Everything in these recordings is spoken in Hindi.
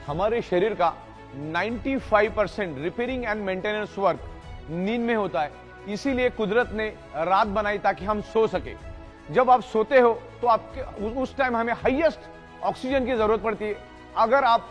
हमारे शरीर का 95% रिपेयरिंग एंड मेंटेनेंस वर्क नींद में होता है। इसीलिए कुदरत ने रात बनाई ताकि हम सो सके। जब आप सोते हो तो आपके उस टाइम हमें हाईएस्ट ऑक्सीजन की जरूरत पड़ती है। अगर आप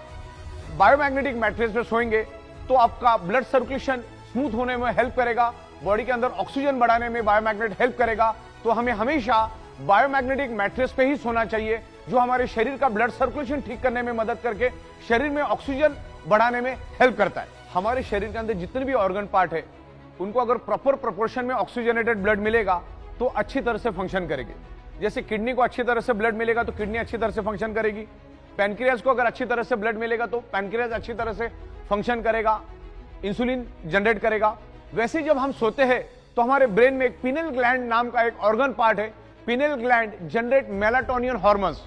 बायोमैग्नेटिक मैट्रेस पे सोएंगे तो आपका ब्लड सर्कुलेशन स्मूथ होने में हेल्प करेगा, बॉडी के अंदर ऑक्सीजन बढ़ाने में बायोमैग्नेट हेल्प करेगा। तो हमें हमेशा बायोमैग्नेटिक मैट्रेस पे ही सोना चाहिए, जो हमारे शरीर का ब्लड सर्कुलेशन ठीक करने में मदद करके शरीर में ऑक्सीजन बढ़ाने में हेल्प करता है। हमारे शरीर के अंदर जितने भी ऑर्गन पार्ट है उनको अगर प्रॉपर प्रोपोर्शन में ऑक्सीजनेटेड ब्लड मिलेगा तो अच्छी तरह से फंक्शन करेगी। जैसे किडनी को अच्छी तरह से ब्लड मिलेगा तो किडनी अच्छी तरह से फंक्शन करेगी। पैनक्रियाज को अगर अच्छी तरह से ब्लड मिलेगा तो पैनक्रियाज अच्छी तरह से फंक्शन करेगा, इंसुलिन जनरेट करेगा। वैसे जब हम सोते हैं तो हमारे ब्रेन में एक पिनेल ग्लैंड नाम का एक ऑर्गन पार्ट है। Penal gland generate melatonin hormones,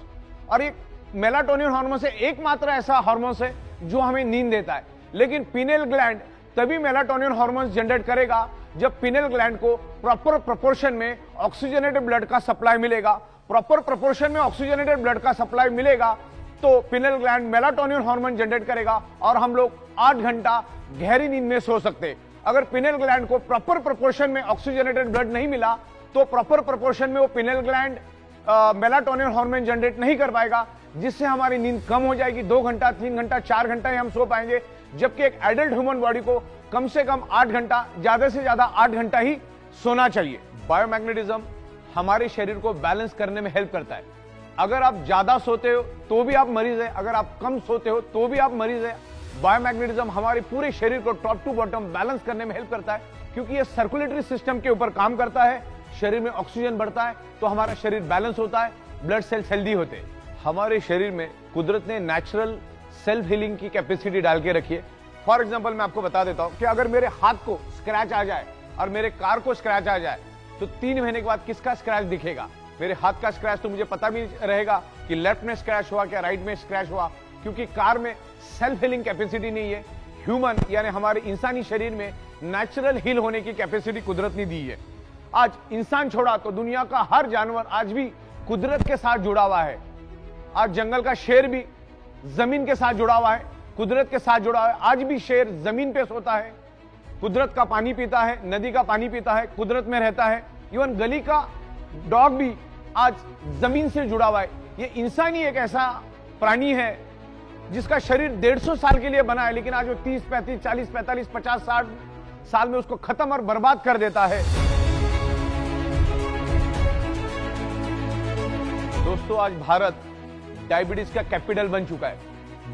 और ये मेलाटोनिन हार्मोन से एकमात्र ऐसा हार्मोन है जो हमें नींद देता है। लेकिन पिनेल ग्लैंड तभी मेलाटोनिन हार्मोन जनरेट करेगा जब पिनेल ग्लैंड को प्रॉपर प्रोपोर्शन में ऑक्सीजनेटेड ब्लड का सप्लाई मिलेगा। प्रॉपर प्रोपोर्शन में ऑक्सीजनेटेड ब्लड का सप्लाई मिलेगा तो penal gland melatonin hormone generate करेगा और हम लोग 8 घंटा गहरी नींद में सो सकते हैं। अगर पिनेल ग्लैंड को प्रॉपर प्रोपोर्शन में ऑक्सीजनेटेड ब्लड नहीं मिला तो प्रॉपर प्रोपोर्शन में वो penal gland melatonin hormone generate नहीं कर पाएगा, जिससे हमारी नींद कम हो जाएगी। 2 घंटा, 3 घंटा, 4 घंटा ही हम सो पाएंगे, जबकि एक एडल्ट ह्यूमन बॉडी को कम से कम 8 घंटा, ज्यादा से ज्यादा 8 घंटा ही सोना चाहिए। बायोमैग्नेटिज्म हमारे शरीर को बैलेंस करने में हेल्प करता है। अगर आप ज्यादा सोते हो तो भी आप मरीज है, अगर आप कम सोते हो तो भी आप मरीज है। बायोमैग्नेटिज्म हमारे पूरे शरीर को टॉप टू बॉटम बैलेंस करने में हेल्प करता है, क्योंकि ये सर्कुलेटरी सिस्टम के ऊपर काम करता है। शरीर में ऑक्सीजन बढ़ता है तो हमारा शरीर बैलेंस होता है, ब्लड सेल्स हेल्दी होते हैं। हमारे शरीर में कुदरत ने नेचुरल सेल्फ हीलिंग की कैपेसिटी डाल के रखी है। फॉर एग्जांपल मैं आपको बता देता हूं कि अगर मेरे हाथ को स्क्रैच आ जाए और मेरे कार को स्क्रैच आ जाए तो 3 महीने के बाद किसका स्क्रैच दिखेगा? मेरे हाथ का स्क्रैच तो मुझे पता भी रहेगा कि लेफ्ट में स्क्रैच हुआ क्या राइट में स्क्रैच हुआ, क्योंकि कार में सेल्फ हीलिंग कैपेसिटी नहीं है। ह्यूमन यानी हमारे इंसानी शरीर में नेचुरल हील होने की कैपेसिटी कुदरत ने दी है। आज इंसान छोड़ा तो दुनिया का हर जानवर आज भी कुदरत के साथ जुड़ा हुआ है। आज जंगल का शेर भी जमीन के साथ जुड़ा हुआ है, कुदरत के साथ जुड़ा हुआ है। आज भी शेर जमीन पे सोता है, कुदरत का पानी पीता है, नदी का पानी पीता है, कुदरत में रहता है। इवन गली का डॉग भी आज जमीन से जुड़ा हुआ है। ये इंसान ही एक ऐसा प्राणी है जिसका शरीर 150 साल के लिए बना है, लेकिन आज वो 30, 35, 40, 45, 50, 60 साल में उसको खत्म और बर्बाद कर देता है। दोस्तों, आज भारत डायबिटीज का कैपिटल बन चुका है।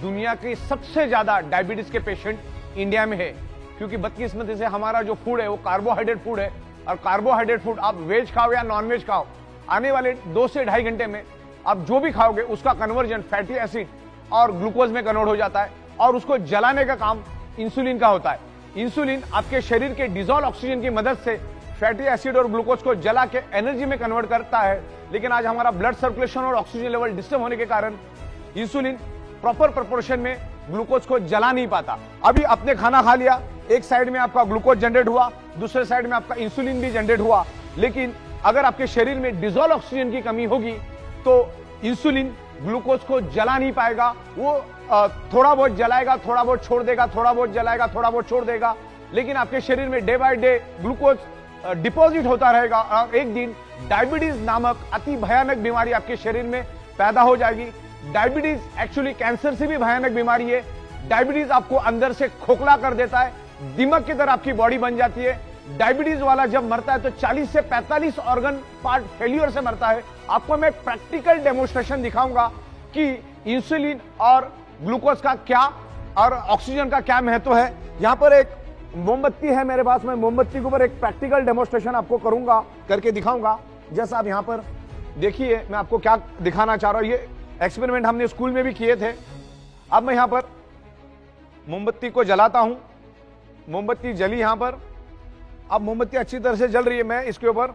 दुनिया के सबसे ज्यादा डायबिटीज के पेशेंट इंडिया में है, क्योंकि बदकिस्मती से हमारा जो फूड है वो कार्बोहाइड्रेट फूड है। और कार्बोहाइड्रेट फूड आप वेज खाओ या नॉन वेज खाओ, आने वाले 2 से 2.5 घंटे में आप जो भी खाओगे उसका कन्वर्जन फैटी एसिड और ग्लूकोज में कन्वर्ट हो जाता है, और उसको जलाने का काम इंसुलिन का होता है। इंसुलिन आपके शरीर के डिजोल्व ऑक्सीजन की मदद से फैटी एसिड और ग्लूकोज को जला के एनर्जी में कन्वर्ट करता है। लेकिन आज हमारा ब्लड सर्कुलेशन और ऑक्सीजन लेवल डिस्टर्ब होने के कारण इंसुलिन प्रॉपर प्रोपोर्शन में ग्लूकोज को जला नहीं पाता। अभी आपने खाना खा लिया, एक साइड में आपका ग्लूकोज जनरेट हुआ, दूसरे साइड में आपका इंसुलिन भी जनरेट हुआ, लेकिन अगर आपके शरीर में डिजोल्व ऑक्सीजन की कमी होगी तो इंसुलिन ग्लूकोज को जला नहीं पाएगा। वो थोड़ा बहुत जलाएगा, थोड़ा बहुत छोड़ देगा, थोड़ा बहुत जलाएगा, थोड़ा बहुत छोड़ देगा, लेकिन आपके शरीर में day by day glucose deposit होता रहेगा और एक दिन डायबिटीज नामक अति भयानक बीमारी आपके शरीर में पैदा हो जाएगी। डायबिटीज एक्चुअली कैंसर से भी भयानक बीमारी है। डायबिटीज आपको अंदर से खोखला कर देता है, दिमाग की तरह आपकी बॉडी बन जाती है। डायबिटीज वाला जब मरता है तो 40 से 45 ऑर्गन पार्ट फेल्यूर से मरता है। आपको मैं प्रैक्टिकल डेमोन्स्ट्रेशन दिखाऊंगा कि इंसुलिन और ग्लूकोज का क्या और ऑक्सीजन का क्या महत्व है। यहां पर एक मोमबत्ती है मेरे पास, मैं मोमबत्ती के ऊपर एक प्रैक्टिकल डेमोन्स्ट्रेशन आपको करूंगा, करके दिखाऊंगा। जैसा आप यहां पर देखिए, मैं आपको क्या दिखाना चाह रहा हूं। ये एक्सपेरिमेंट हमने स्कूल में भी किए थे। अब मैं यहां पर मोमबत्ती को जलाता हूं, मोमबत्ती जली यहां पर। अब मोमबत्ती अच्छी तरह से जल रही है, मैं इसके ऊपर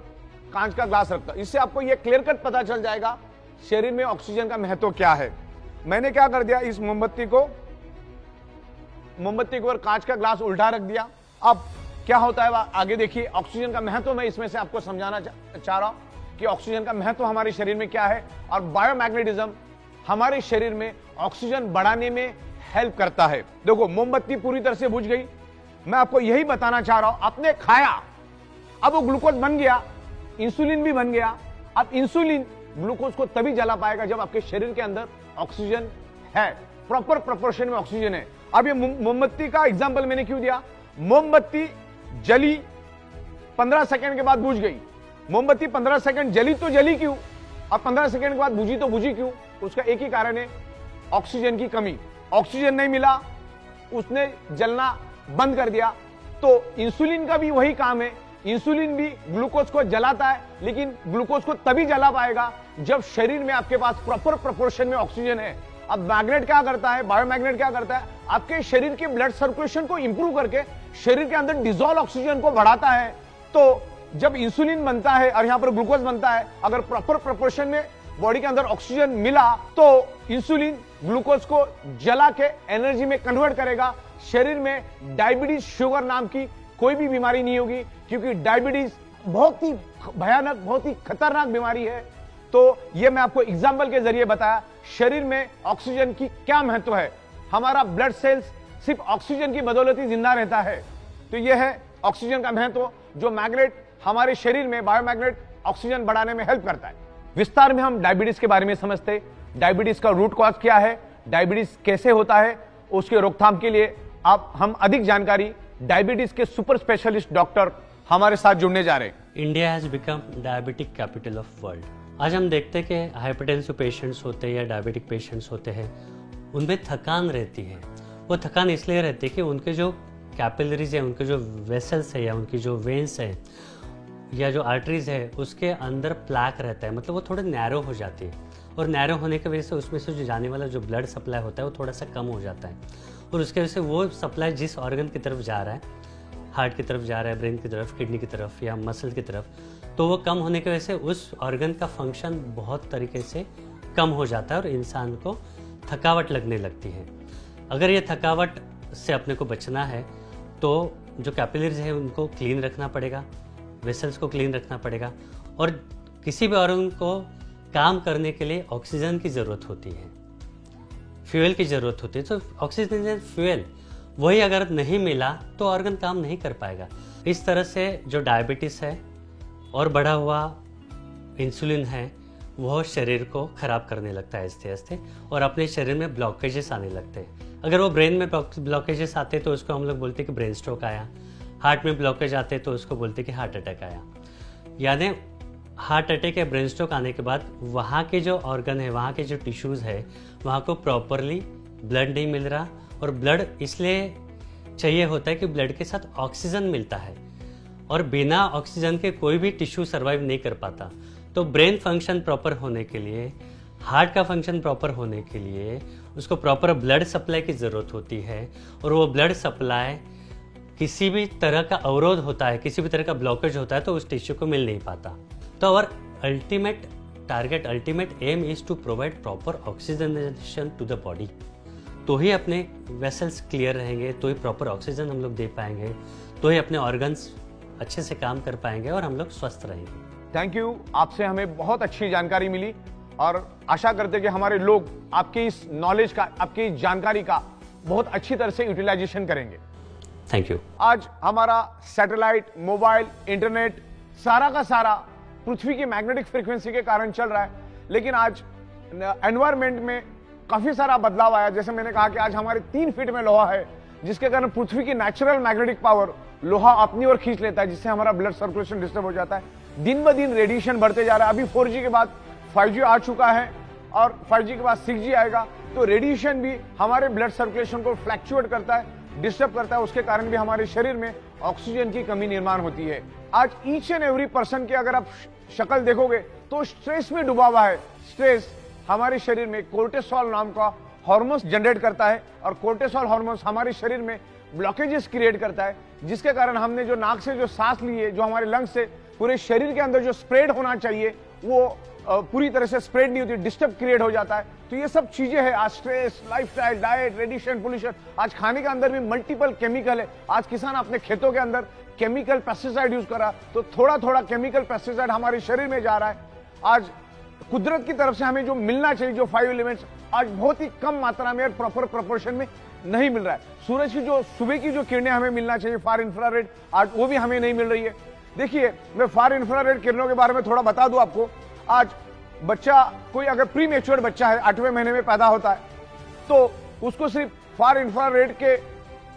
कांच का ग्लास रखता हूं। इससे आपको यह क्लियर कट पता चल जाएगा शरीर में ऑक्सीजन का महत्व क्या है। मैंने क्या कर दिया, इस मोमबत्ती के ऊपर कांच का ग्लास उल्टा रख दिया। अब क्या होता है आगे देखिए। ऑक्सीजन का महत्व मैं इसमें से आपको समझाना चाह रहा हूं कि ऑक्सीजन का महत्व हमारे शरीर में क्या है। और बायोमैग्नेटिज्म हमारे शरीर में ऑक्सीजन बढ़ाने में हेल्प करता है। देखो मोमबत्ती पूरी तरह से बुझ गई, मैं आपको यही बताना चाह रहा हूं। आपने खाया, अब वो ग्लूकोज बन गया, इंसुलिन भी बन गया। अब इंसुलिन ग्लूकोज को तभी जला पाएगा जब आपके शरीर के अंदर ऑक्सीजन है, प्रॉपर प्रोपोर्शन में ऑक्सीजन है। अब ये मोमबत्ती का एग्जांपल मैंने क्यों दिया? मोमबत्ती जली, 15 सेकंड के बाद बुझ गई। मोमबत्ती 15 सेकंड जली तो जली क्यों? अब 15 सेकंड के बाद बुझी तो बुझी क्यों? उसका एक ही कारण है, ऑक्सीजन की कमी। ऑक्सीजन नहीं मिला, उसने जलना बंद कर दिया। तो इंसुलिन का भी वही काम है, इंसुलिन भी ग्लूकोज को जलाता है, लेकिन ग्लूकोज को तभी जला पाएगा जब शरीर में आपके पास प्रॉपर प्रोपोर्शन में ऑक्सीजन है। अब मैग्नेट क्या करता है, बायोमैग्नेट क्या करता है? आपके शरीर के ब्लड सर्कुलेशन को इंप्रूव करके शरीर के अंदर डिसॉल्व ऑक्सीजन को बढ़ाता है। तो जब इंसुलिन बनता है और यहां पर ग्लूकोज बनता है, अगर प्रॉपर प्रोपोर्शन में बॉडी के अंदर ऑक्सीजन मिला तो इंसुलिन ग्लूकोज को जला के एनर्जी में कन्वर्ट करेगा। शरीर में डायबिटीज, शुगर नाम की कोई भी बीमारी नहीं होगी, क्योंकि डायबिटीज बहुत ही भयानक, बहुत ही खतरनाक बीमारी है। तो ये मैं आपको एग्जाम्पल के जरिए बताया शरीर में ऑक्सीजन की क्या महत्व है। हमारा ब्लड सेल्स सिर्फ ऑक्सीजन की बदौलत ही जिंदा रहता है। तो यह है ऑक्सीजन का महत्व, जो मैग्नेट हमारे शरीर में, बायोमैग्नेट ऑक्सीजन बढ़ाने में हेल्प करता है। विस्तार में हम डायबिटीज के बारे में समझते, डायबिटीज का रूट कॉज क्या है, डायबिटीज कैसे होता है, उसके रोकथाम के लिए हम अधिक जानकारी डायबिटीज के सुपर स्पेशलिस्ट डॉक्टर हमारे साथ जुड़ने जा रहे हैं। India has become diabetic capital of world. आज हम देखते हैं कि हाइपरटेंसिव पेशेंट्स होते हैं या डायबिटिक पेशेंट्स होते हैं, उनमें थकान रहती है। वो थकान इसलिए रहती है कि उनके जो कैपिलरीज है, उनके जो वेसल्स है या उनकी जो वेन्स है या जो आर्टरीज है, उसके अंदर प्लैक रहता है, मतलब वो थोड़े नैरो हो जाती है। और नैरो होने की वजह से उसमें से जो जाने वाला जो ब्लड सप्लाई होता है वो थोड़ा सा कम हो जाता है, और उसके वजह से वो सप्लाई जिस ऑर्गन की तरफ जा रहा है, हार्ट की तरफ जा रहा है, ब्रेन की तरफ, किडनी की तरफ या मसल की तरफ, तो वो कम होने की वजह से उस ऑर्गन का फंक्शन बहुत तरीके से कम हो जाता है और इंसान को थकावट लगने लगती है। अगर ये थकावट से अपने को बचना है तो जो कैपिलरीज है उनको क्लीन रखना पड़ेगा, वेसल्स को क्लीन रखना पड़ेगा, और किसी भी ऑर्गन को काम करने के लिए ऑक्सीजन की ज़रूरत होती है, फ्यूल की ज़रूरत होती है। तो ऑक्सीजन फ्यूल वही अगर नहीं मिला तो ऑर्गन काम नहीं कर पाएगा। इस तरह से जो डायबिटीज़ है और बढ़ा हुआ इंसुलिन है वह शरीर को ख़राब करने लगता है आहिस्ते आहिस्ते, और अपने शरीर में ब्लॉकेजेस आने लगते हैं। अगर वो ब्रेन में ब्लॉकेजेस आते तो उसको हम लोग बोलते कि ब्रेन स्ट्रोक आया, हार्ट में ब्लॉकेज आते तो उसको बोलते कि हार्ट अटैक आया। यानी हार्ट अटैक या ब्रेन स्ट्रोक आने के बाद वहाँ के जो ऑर्गन है, वहाँ के जो टिश्यूज़ है, वहाँ को प्रॉपरली ब्लड नहीं मिल रहा, और ब्लड इसलिए चाहिए होता है कि ब्लड के साथ ऑक्सीजन मिलता है, और बिना ऑक्सीजन के कोई भी टिश्यू सर्वाइव नहीं कर पाता। तो ब्रेन फंक्शन प्रॉपर होने के लिए, हार्ट का फंक्शन प्रॉपर होने के लिए उसको प्रॉपर ब्लड सप्लाई की ज़रूरत होती है, और वो ब्लड सप्लाई किसी भी तरह का अवरोध होता है, किसी भी तरह का ब्लॉकेज होता है तो उस टिश्यू को मिल नहीं पाता। तो our ultimate target, ultimate aim is to provide proper oxygenation to the body. तो ही अपने वेसल्स क्लियर रहेंगे, तो ही प्रॉपर ऑक्सीजन हम लोग दे पाएंगे, तो ही अपने ऑर्गन्स अच्छे से काम कर पाएंगे और हम लोग स्वस्थ रहेंगे। थैंक यू, आपसे हमें बहुत अच्छी जानकारी मिली, और आशा करते हैं कि हमारे लोग आपकी इस नॉलेज का, आपकी इस जानकारी का बहुत अच्छी तरह से यूटिलाइजेशन करेंगे। Thank you. आज हमारा सैटेलाइट, मोबाइल, इंटरनेट सारा का सारा पृथ्वी की मैग्नेटिक फ्रीक्वेंसी के कारण चल रहा है, लेकिन आज एनवायरमेंट में काफी सारा बदलाव आया। जैसे मैंने कहा कि आज हमारे 3 फीट में लोहा है, जिसके कारण पृथ्वी की नेचुरल मैग्नेटिक पावर लोहा अपनी ओर खींच लेता है, जिससे हमारा ब्लड सर्कुलेशन डिस्टर्ब हो जाता है। दिन ब दिन रेडिएशन बढ़ते जा रहा है। अभी 4G के बाद 5G आ चुका है, और 5G के बाद 6G आएगा, तो रेडिएशन भी हमारे ब्लड सर्कुलेशन को फ्लैक्चुएट करता है, डिस्टर्ब करता है। उसके कारण भी हमारे शरीर में ऑक्सीजन की कमी निर्माण होती है। आज ईच एंड एवरी पर्सन की अगर आप शक्ल देखोगे तो स्ट्रेस में डूबा हुआ है। स्ट्रेस हमारे शरीर में कोर्टिसोल नाम का हार्मोन्स जनरेट करता है, और कोर्टिसोल हार्मोन्स हमारे शरीर में ब्लॉकेजेस क्रिएट करता है, जिसके कारण हमने जो नाक से जो सांस ली है, जो हमारे लंग्स से पूरे शरीर के अंदर जो स्प्रेड होना चाहिए वो पूरी तरह से स्प्रेड नहीं होती, डिस्टर्ब क्रिएट हो जाता है। तो ये सब चीजें हैं, आज stress, lifestyle, diet, radiation, pollution, आज खाने के अंदर भी मल्टीपल केमिकल है। आज किसान अपने खेतों के अंदर केमिकल पेस्टिसाइड यूज करा, तो थोड़ा थोड़ा केमिकल पेस्टिसाइड हमारे शरीर में जा रहा है। आज कुदरत की तरफ से हमें जो मिलना चाहिए, जो 5 एलिमेंट्स, आज बहुत ही कम मात्रा में और प्रॉपर प्रोपोर्शन में नहीं मिल रहा है। सूरज की जो सुबह की जो किरणें हमें मिलना चाहिए, फार इंफ्रारेड, आज वो भी हमें नहीं मिल रही है। देखिए, मैं फार इंफ्रारेड किरणों के बारे में थोड़ा बता दूं आपको। आज बच्चा, कोई अगर प्री मैच्योर्ड बच्चा है, 8वें महीने में पैदा होता है, तो उसको सिर्फ फार इंफ्रारेड के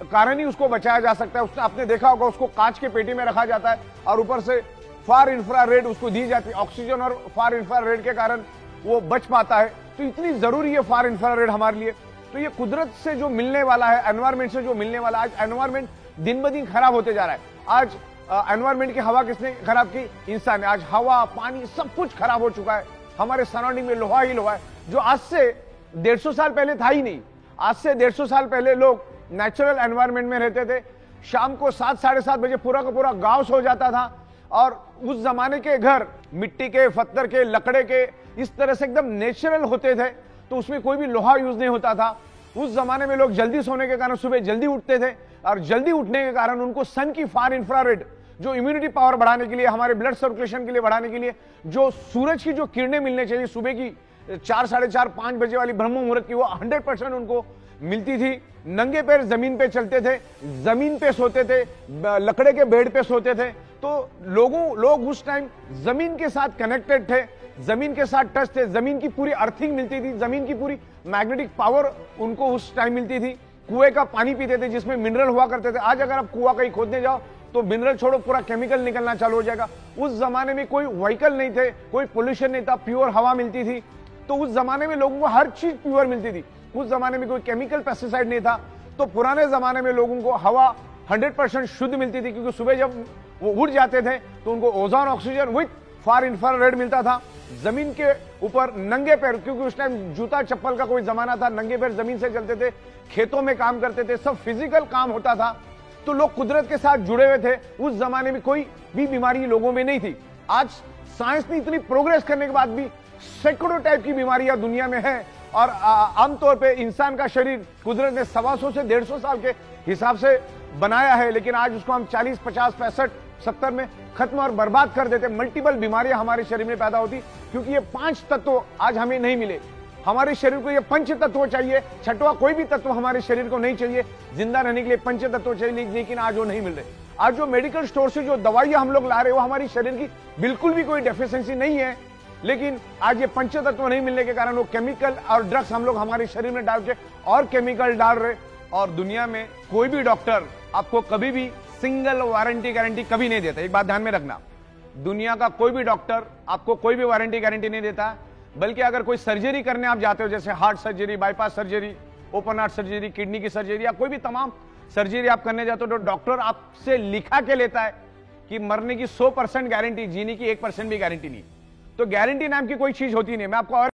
कारण ही उसको बचाया जा सकता है। उसने, आपने देखा होगा, उसको कांच के पेटी में रखा जाता है और ऊपर से फार इंफ्रारेड उसको दी जाती है। ऑक्सीजन और फार इंफ्रारेड के कारण वो बच पाता है। तो इतनी जरूरी है फार इंफ्रारेड हमारे लिए। तो ये कुदरत से जो मिलने वाला है, एनवायरमेंट से जो मिलने वाला है, आज एनवायरमेंट दिन ब दिन खराब होते जा रहा है। आज एनवायरमेंट की हवा किसने खराब की? इंसान ने। आज हवा, पानी, सब कुछ खराब हो चुका है। हमारे सराउंडिंग में लोहा ही लोहा है, जो आज से 150 साल पहले था ही नहीं। आज से 150 साल पहले लोग नेचुरल एनवायरमेंट में रहते थे। शाम को 7, साढ़े 7 बजे पूरा का पूरा गांव सो जाता था और उस जमाने के घर मिट्टी के, पत्थर के, लकड़े के, इस तरह से एकदम नेचुरल होते थे। तो उसमें कोई भी लोहा यूज नहीं होता था। उस जमाने में लोग जल्दी सोने के कारण सुबह जल्दी उठते थे और जल्दी उठने के कारण उनको सन की फार इंफ्रारेड, जो इम्यूनिटी पावर बढ़ाने के लिए, हमारे ब्लड सर्कुलेशन के लिए बढ़ाने के लिए, जो सूरज की जो किरणें मिलने चाहिए सुबह की 4, साढ़े 4, 5 बजे वाली ब्रह्म मुहूर्त की, वो 100% उनको मिलती थी। नंगे पैर जमीन पे चलते थे, जमीन पे सोते थे, लकड़े के बेड पे सोते थे। तो लोग उस टाइम जमीन के साथ कनेक्टेड थे, जमीन के साथ टच थे। जमीन की पूरी अर्थिंग मिलती थी, जमीन की पूरी मैग्नेटिक पावर उनको उस टाइम मिलती थी। कुएं का पानी पीते थे जिसमें मिनरल हुआ करते थे। आज अगर आप कुआं कहीं खोदने जाओ तो मिनरल छोड़ो, पूरा केमिकल निकलना चालू हो जाएगा। उस जमाने में कोई व्हीकल नहीं थे, कोई पोल्यूशन नहीं था, प्योर हवा मिलती थी। तो उस जमाने में लोगों को हर चीज प्योर मिलती थी। उस जमाने में कोई केमिकल, पेस्टिसाइड नहीं था। तो पुराने जमाने में लोगों को हवा 100% शुद्ध मिलती थी, क्योंकि सुबह जब वो उठ जाते थे तो उनको ozone, oxygen with far infrared मिलता था। जमीन के ऊपर नंगे पैर, क्योंकि उस टाइम जूता चप्पल का कोई जमाना था, नंगे पैर जमीन से चलते थे, खेतों में काम करते थे, सब फिजिकल काम होता था। तो लोग कुदरत के साथ जुड़े हुए थे। उस जमाने में कोई भी बीमारी लोगों में नहीं थी। आज साइंस ने इतनी प्रोग्रेस करने के बाद भी सैकड़ों टाइप की बीमारियां दुनिया में है। और आमतौर पे इंसान का शरीर कुदरत ने 125 से 150 साल के हिसाब से बनाया है, लेकिन आज उसको हम 40, 50, 65, 70 में खत्म और बर्बाद कर देते। मल्टीपल बीमारियां हमारे शरीर में पैदा होती, क्योंकि ये 5 तत्व आज हमें नहीं मिले। हमारे शरीर को ये पंच तत्व चाहिए, छठवां कोई भी तत्व हमारे शरीर को नहीं चाहिए। जिंदा रहने के लिए पंच तत्व चाहिए, लेकिन आज वो नहीं मिल रहे। आज जो मेडिकल स्टोर से जो दवाइयां हम लोग ला रहे हैं, वो हमारी शरीर की बिल्कुल भी कोई डेफिशिएंसी नहीं है, लेकिन आज ये पंच तत्व नहीं मिलने के कारण वो केमिकल और ड्रग्स हम लोग हमारे शरीर में डाल के और केमिकल डाल रहे। और दुनिया में कोई भी डॉक्टर आपको कभी भी सिंगल वारंटी गारंटी कभी नहीं देता। एक बात ध्यान में रखना, दुनिया का कोई भी डॉक्टर आपको कोई भी वारंटी गारंटी नहीं देता। बल्कि अगर कोई सर्जरी करने आप जाते हो, जैसे heart surgery, bypass surgery, open heart surgery, kidney की सर्जरी, या कोई भी तमाम सर्जरी आप करने जाते हो, तो डॉक्टर आपसे लिखा के लेता है कि मरने की 100% गारंटी, जीने की 1% भी गारंटी नहीं। तो गारंटी नाम की कोई चीज होती नहीं। मैं आपको और